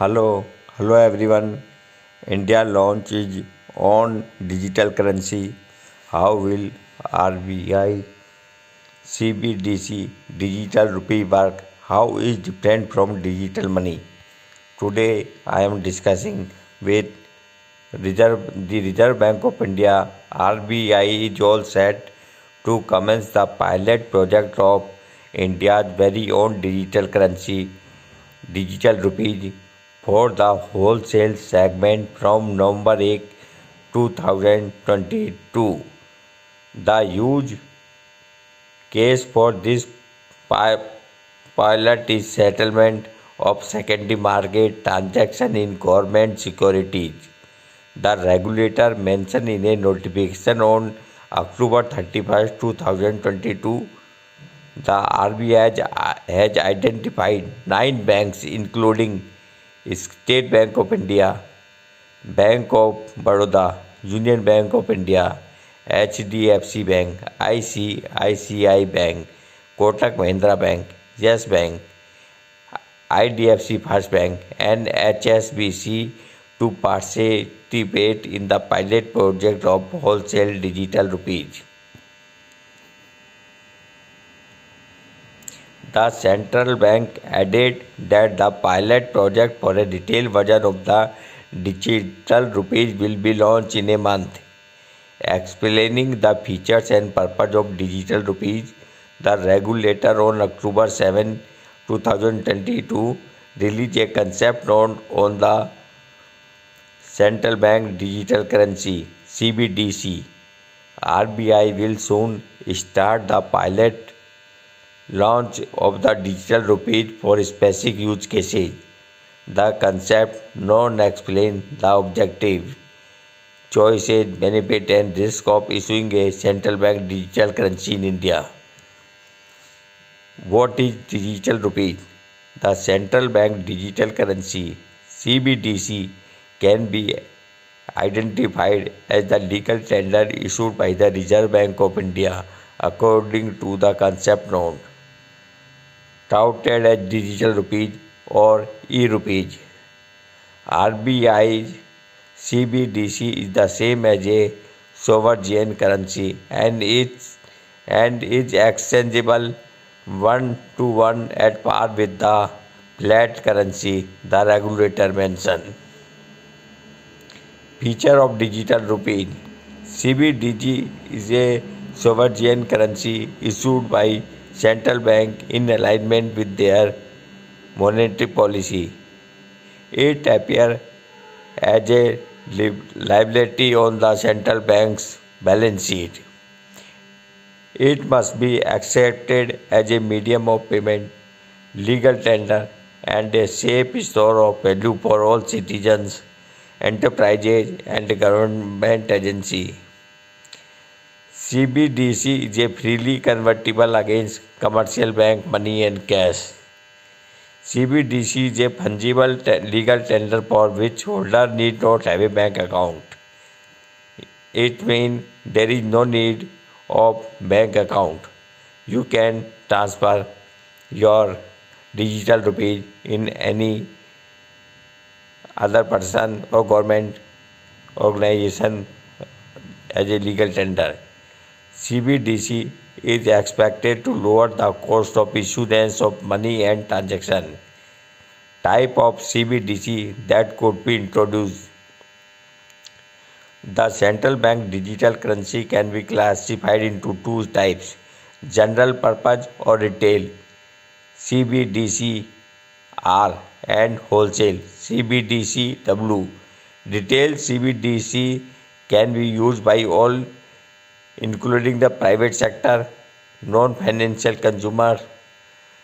Hello everyone. India launches on digital currency. How will RBI CBDC digital rupee work? How is different from digital money? Today I am discussing with the Reserve Bank of India RBI is all set to commence the pilot project of India's very own digital currency digital rupees for the wholesale segment from November 8, 2022. The huge case for this pi- pilot is settlement of secondary market transaction in government securities. The regulator mentioned in a notification on October 31st, 2022 the RBI has identified 9 banks, including State Bank of India, Bank of Baroda, Union Bank of India, HDFC Bank, ICICI Bank, Kotak Mahindra Bank, Yes Bank, IDFC First Bank, and HSBC to participate in the pilot project of wholesale digital rupees. The central bank added that the pilot project for a detailed version of the digital rupees will be launched in a month. Explaining the features and purpose of digital rupees, the regulator on October 7, 2022 released a concept note on the central bank digital currency CBDC. RBI will soon start the pilot launch of the digital rupees for specific use cases. The concept non explains the objective, choices, benefit and risk of issuing a central bank digital currency in India. What is digital rupees? The central bank digital currency CBDC can be identified as the legal tender issued by the Reserve Bank of India according to the concept note, touted as digital rupees or e-rupees. RBI's CBDC is the same as a sovereign currency and is exchangeable one to one at par with the flat currency, the regulator mentioned. Feature of digital rupees. CBDC is a sovereign currency issued by central bank in alignment with their monetary policy. It appears as a liability on the central bank's balance sheet. It must be accepted as a medium of payment, legal tender, and a safe store of value for all citizens, enterprises, and government agencies. CBDC is a freely convertible against commercial bank money and cash. CBDC is a fungible legal tender for which holder need not have a bank account. It means there is no need of bank account. You can transfer your digital rupees in any other person or government organization as a legal tender. CBDC is expected to lower the cost of issuance of money and transaction. Type of CBDC that could be introduced. The central bank digital currency can be classified into two types: general purpose or retail CBDC R and wholesale CBDC W. Retail CBDC can be used by all, including the private sector, non-financial consumers,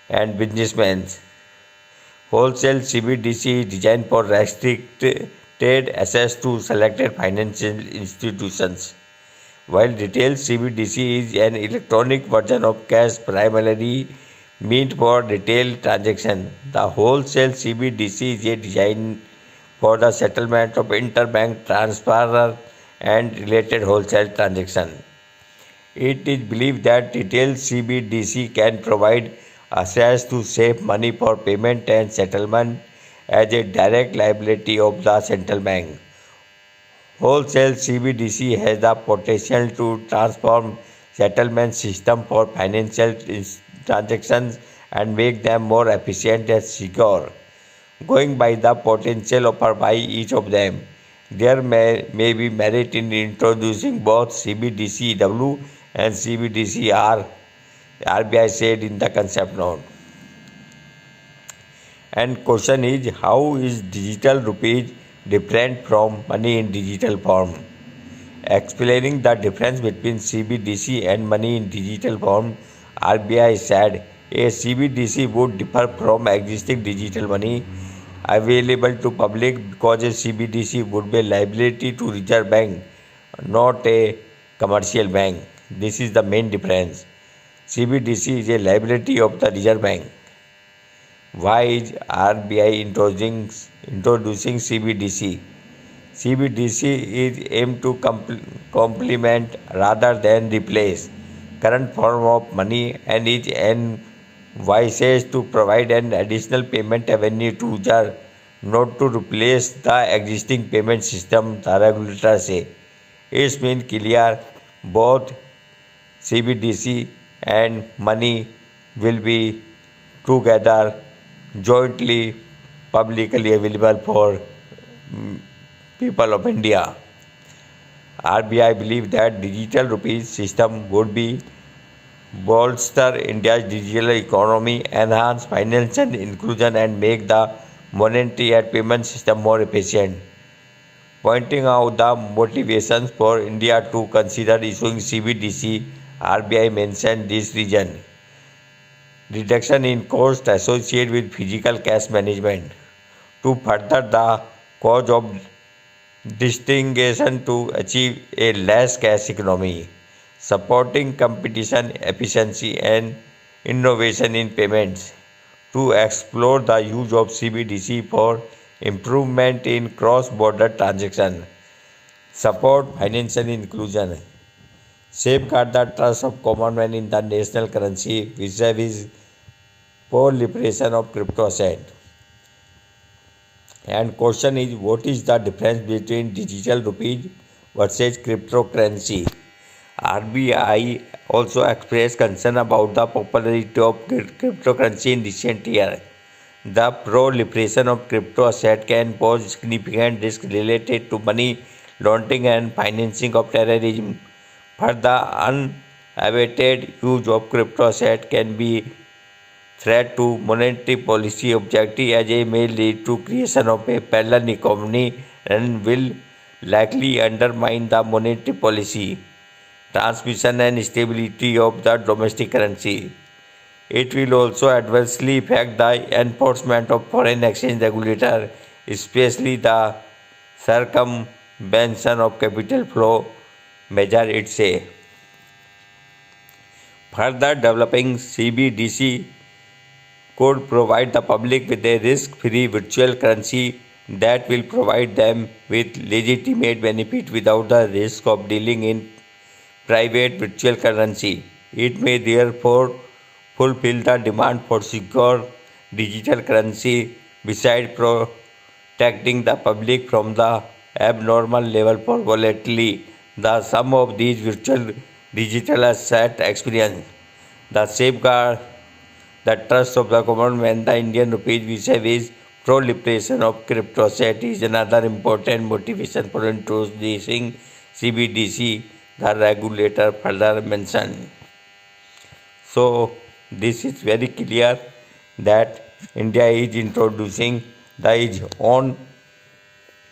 and businessmen. Wholesale CBDC is designed for restricted access to selected financial institutions, while retail CBDC is an electronic version of cash primarily meant for retail transaction. The wholesale CBDC is a design for the settlement of interbank transfer and related wholesale transactions. It is believed that retail CBDC can provide access to safe money for payment and settlement as a direct liability of the central bank. Wholesale CBDC has the potential to transform settlement system for financial transactions and make them more efficient and secure. Going by the potential offered by each of them, there may be merit in introducing both CBDC-W and CBDC-R, RBI said in the concept note. And question is, how is digital rupees different from money in digital form? Explaining the difference between CBDC and money in digital form, RBI said a CBDC would differ from existing digital money available to public because a CBDC would be a liability to Reserve Bank, not a commercial bank. This is the main difference. CBDC is a liability of the Reserve Bank. Why is RBI introducing CBDC? CBDC is aimed to complement rather than replace current form of money and is envisaged to provide an additional payment avenue to users, not to replace the existing payment system, the regulator say. It means clear both CBDC and money will be together jointly publicly available for people of India. RBI believes that digital rupees system would be bolster India's digital economy, enhance financial inclusion and make the monetary and payment system more efficient. Pointing out the motivations for India to consider issuing CBDC, RBI mentioned this reason. Reduction in cost associated with physical cash management. To further the cause of distinction to achieve a less cash economy, supporting competition, efficiency and innovation in payments, to explore the use of CBDC for improvement in cross-border transactions, support financial inclusion, safeguard the trust of common man in the national currency vis-a-vis proliferation of crypto asset. And question is, what is the difference between digital rupees versus cryptocurrency? RBI also expressed concern about the popularity of cryptocurrency in recent years. The proliferation of crypto asset can pose significant risk related to money laundering and financing of terrorism. Further, unabated use of crypto asset can be threat to monetary policy objective as it may lead to creation of a parallel economy and will likely undermine the monetary policy transmission and stability of the domestic currency. It will also adversely affect the enforcement of foreign exchange regulator, especially the circumvention of capital flow measure, it say. Further developing CBDC could provide the public with a risk-free virtual currency that will provide them with legitimate benefit without the risk of dealing in private virtual currency. It may therefore fulfill the demand for secure digital currency besides protecting the public from the abnormal level for volatility. The sum of these virtual digital asset experience, the safeguard the trust of the common man, the Indian rupees vis-a-vis proliferation of crypto asset is another important motivation for introducing CBDC, the regulator further mentioned. So, this is very clear that India is introducing its own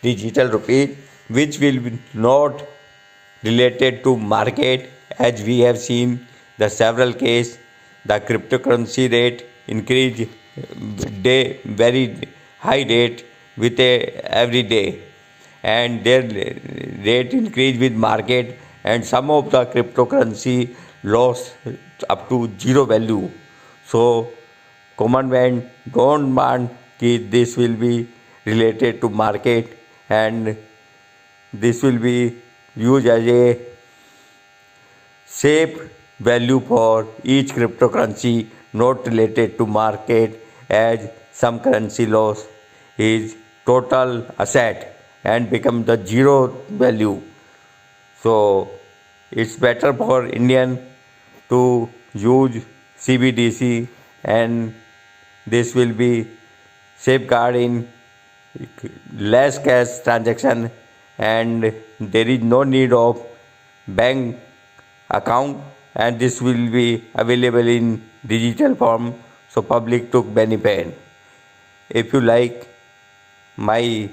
digital rupee, which will be not related to market, as we have seen the several cases. The cryptocurrency rate increase very high rate with every day, and their rate increase with market, and some of the cryptocurrency lost up to zero value. So common man don't want that this will be related to market, and this will be used as a safe value for each cryptocurrency, not related to market, as some currency loss his total asset and become the zero value. So it's better for Indian to use CBDC, and this will be safeguard in less cash transaction, and there is no need of bank account, and this will be available in digital form, so public took benefit. If you like my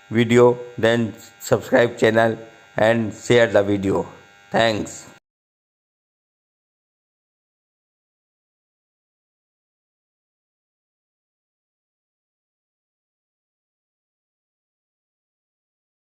video, then subscribe channel and share the video. Thanks.